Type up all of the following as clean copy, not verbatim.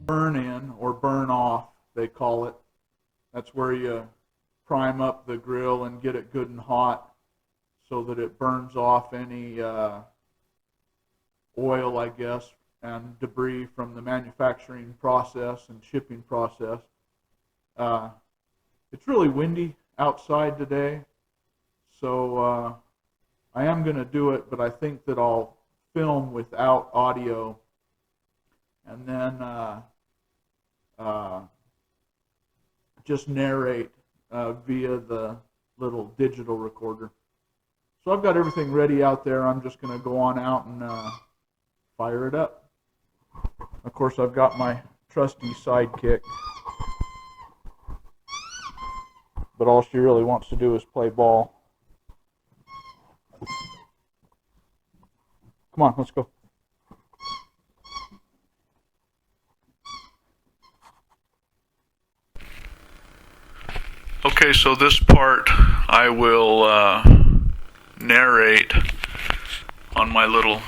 burn in or burn off, they call it. That's where you prime up the grill and get it good and hot so that it burns off any oil, I guess, and debris from the manufacturing process and shipping process. It's really windy outside today, so I am going to do it, but I think that I'll film without audio and then just narrate via the little digital recorder. So I've got everything ready out there. I'm just going to go on out and fire it up. Of course, I've got my trusty sidekick, but all she really wants to do is play ball. Come on, let's go. Okay, so this part I will narrate on my little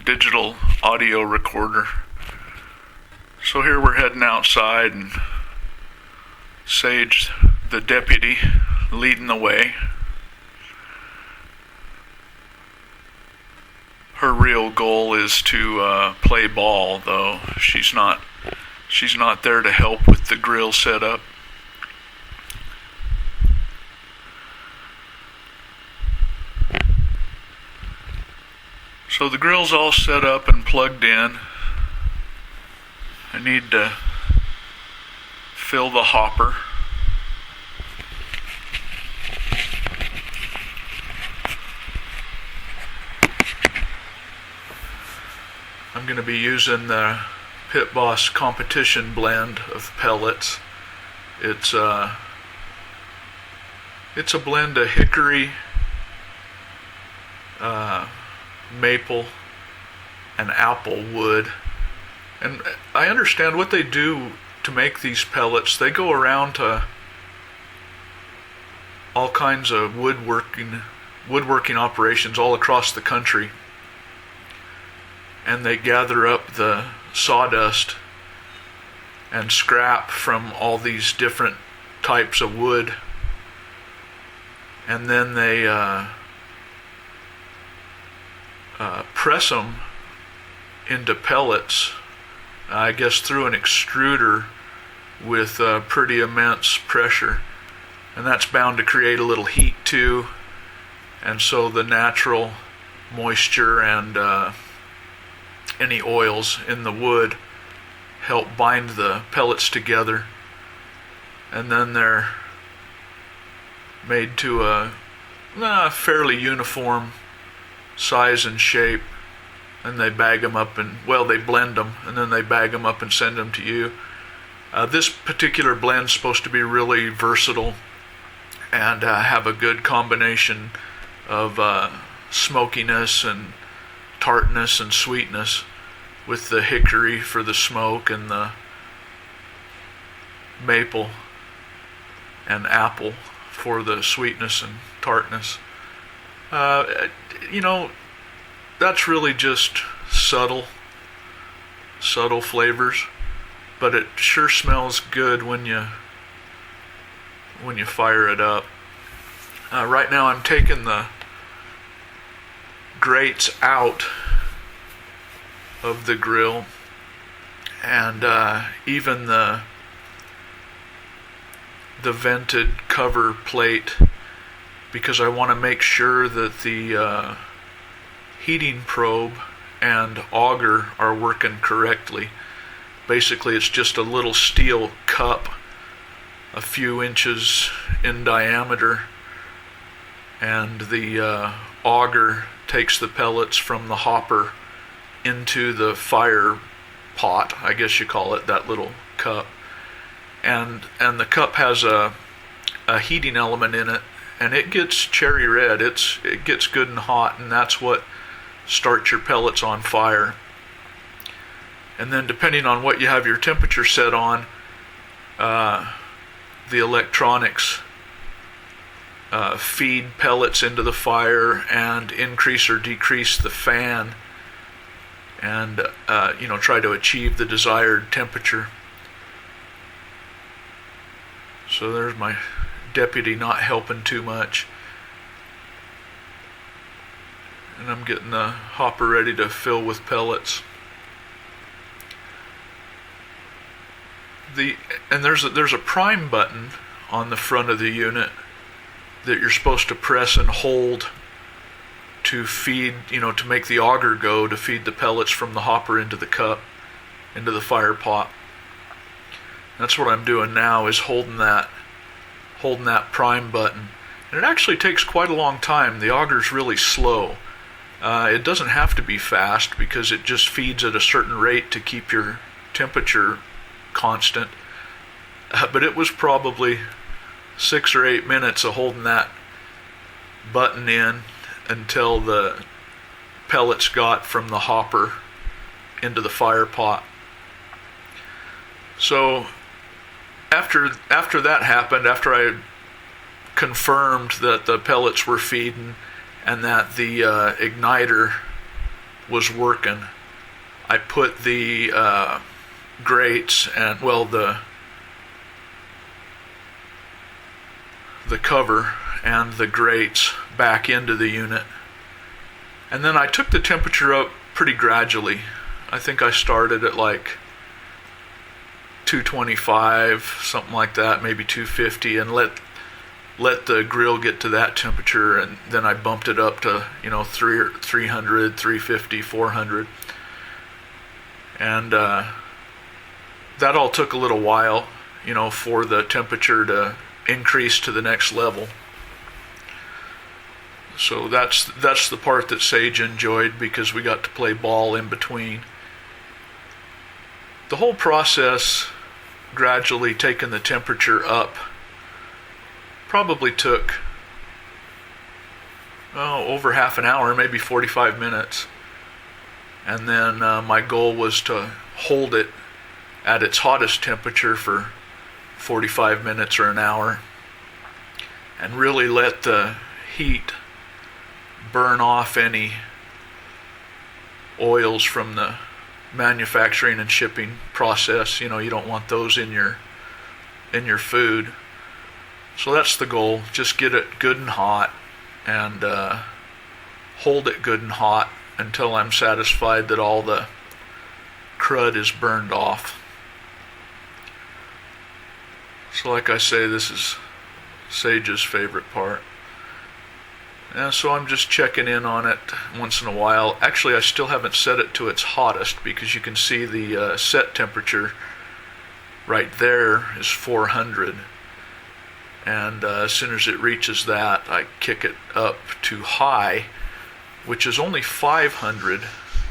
digital audio recorder. So here we're heading outside, and Sage, the deputy, leading the way. Her real goal is to play ball, though. She's not there to help with the grill setup. So the grill's all set up and plugged in. I need to fill the hopper. I'm going to be using the Pit Boss Competition blend of pellets. It's a blend of hickory, maple, and apple wood. And I understand what they do to make these pellets. They go around to all kinds of woodworking operations all across the country, and they gather up the sawdust and scrap from all these different types of wood, and then they press them into pellets, I guess through an extruder with pretty immense pressure, and that's bound to create a little heat too, and so the natural moisture and any oils in the wood help bind the pellets together, and then they're made to a fairly uniform size and shape, and they bag them up and, well, they blend them, and then they bag them up and send them to you. This particular blend's supposed to be really versatile and have a good combination of smokiness and tartness and sweetness, with the hickory for the smoke and the maple and apple for the sweetness and tartness. That's really just subtle flavors, but it sure smells good when you fire it up. Right now I'm taking the grates out of the grill, and even the vented cover plate, because I want to make sure that the heating probe and auger are working correctly. Basically, it's just a little steel cup a few inches in diameter, and the auger takes the pellets from the hopper into the fire pot, I guess you call it, that little cup. And the cup has a heating element in it, and it gets cherry red. It gets good and hot, and that's what starts your pellets on fire. And then depending on what you have your temperature set on, the electronics feed pellets into the fire and increase or decrease the fan, and try to achieve the desired temperature. So there's my deputy not helping too much. And I'm getting the hopper ready to fill with pellets. There's a prime button on the front of the unit that you're supposed to press and hold to feed, to make the auger go, to feed the pellets from the hopper into the cup, into the fire pot. That's what I'm doing now, is holding that prime button. And it actually takes quite a long time. The auger's really slow. It doesn't have to be fast because it just feeds at a certain rate to keep your temperature constant. But it was probably 6 or 8 minutes of holding that button in until the pellets got from the hopper into the fire pot. So after that happened, after I confirmed that the pellets were feeding and that the igniter was working, I put the grates and the cover and the grates back into the unit. And then I took the temperature up pretty gradually. I think I started at like 225, something like that, maybe 250, and let the grill get to that temperature, and then I bumped it up to 300, 350, 400. And that all took a little while, for the temperature to increase to the next level. So that's the part that Sage enjoyed, because we got to play ball in between. The whole process, gradually taking the temperature up, probably took over half an hour, maybe 45 minutes. And then my goal was to hold it at its hottest temperature for 45 minutes or an hour, and really let the heat burn off any oils from the manufacturing and shipping process. You don't want those in your food. So that's the goal. Just get it good and hot, and hold it good and hot until I'm satisfied that all the crud is burned off. So like I say, this is Sage's favorite part. And so I'm just checking in on it once in a while. Actually, I still haven't set it to its hottest, because you can see the set temperature right there is 400. And as soon as it reaches that, I kick it up to high, which is only 500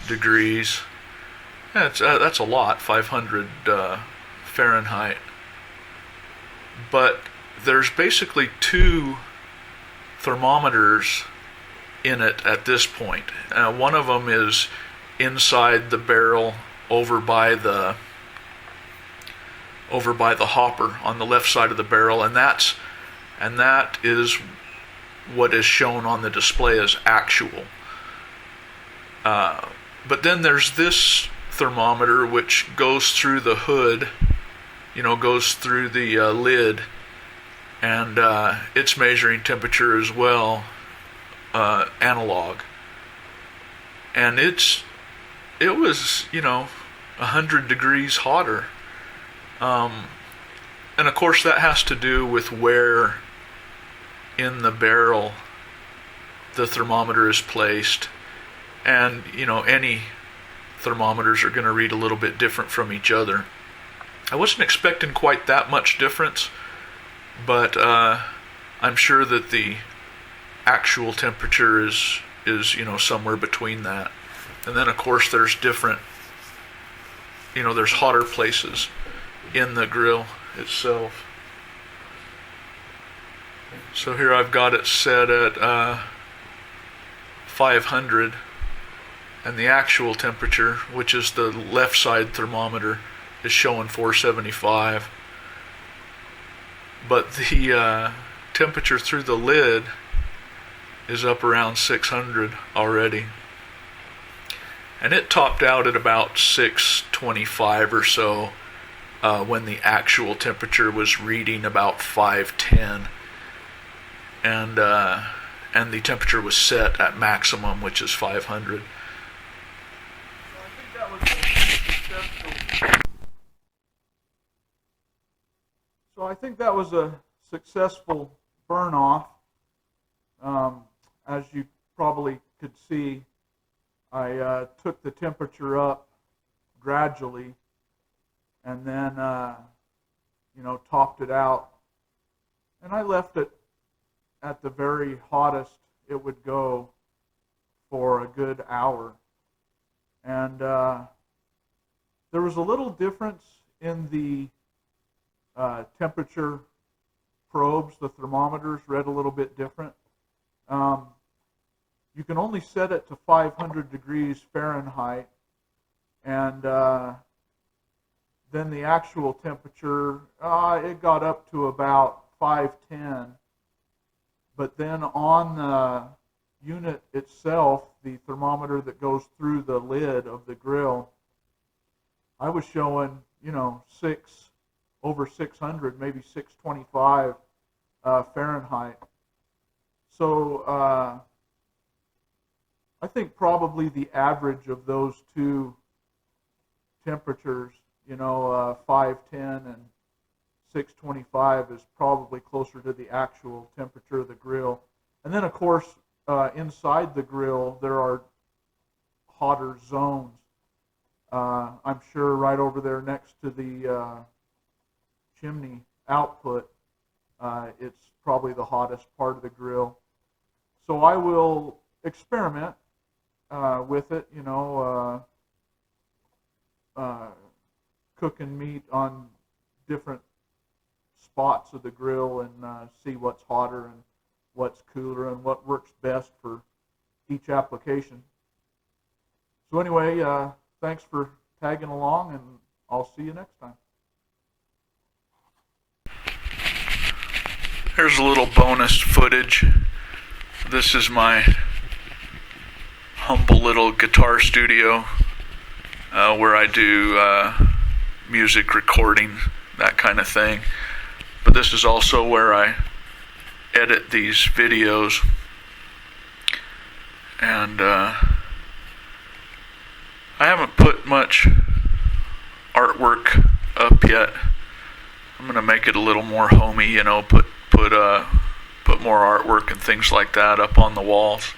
degrees. That's a lot, 500 Fahrenheit. But there's basically 2 thermometers in it at this point. One of them is inside the barrel over by the hopper on the left side of the barrel, and that is what is shown on the display as actual. But then there's this thermometer which goes through the hood, goes through the lid, and it's measuring temperature as well, analog. And it was 100 degrees hotter. And of course that has to do with where in the barrel the thermometer is placed. And any thermometers are going to read a little bit different from each other. I wasn't expecting quite that much difference, but I'm sure that the actual temperature is somewhere between that. And then of course there's different, there's hotter places in the grill itself. So here I've got it set at 500, and the actual temperature, which is the left side thermometer, is showing 475. But the temperature through the lid is up around 600 already. And it topped out at about 625 or so when the actual temperature was reading about 510, and the temperature was set at maximum, which is 500. So I think that was a successful burn off. As you probably could see, I took the temperature up gradually, and then topped it out, and I left it at the very hottest it would go for a good hour. And there was a little difference in the temperature probes. The thermometers read a little bit different. You can only set it to 500 degrees Fahrenheit, and then the actual temperature, it got up to about 510. But then on the unit itself, the thermometer that goes through the lid of the grill, I was showing, over 600, maybe 625 Fahrenheit. So I think probably the average of those two temperatures, 510 and 625, is probably closer to the actual temperature of the grill. And then, of course, inside the grill, there are hotter zones. I'm sure right over there next to the chimney output, it's probably the hottest part of the grill. So I will experiment with it, cooking meat on different spots of the grill and see what's hotter and what's cooler and what works best for each application. So anyway, thanks for tagging along, and I'll see you next time. Here's a little bonus footage. This is my humble little guitar studio where I do music recording, that kind of thing. But this is also where I edit these videos. And I haven't put much artwork up yet. I'm going to make it a little more homey, put more artwork and things like that up on the walls.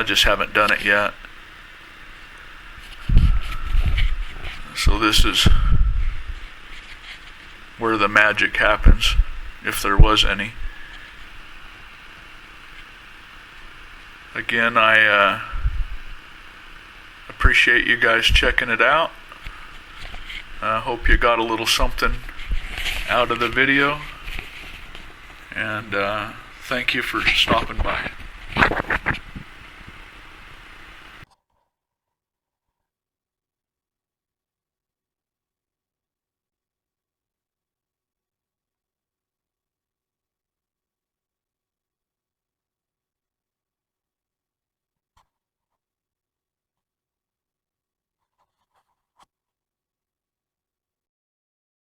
Just haven't done it yet. So this is where the magic happens, if there was any. Again, I appreciate you guys checking it out. I hope you got a little something out of the video. And thank you for stopping by.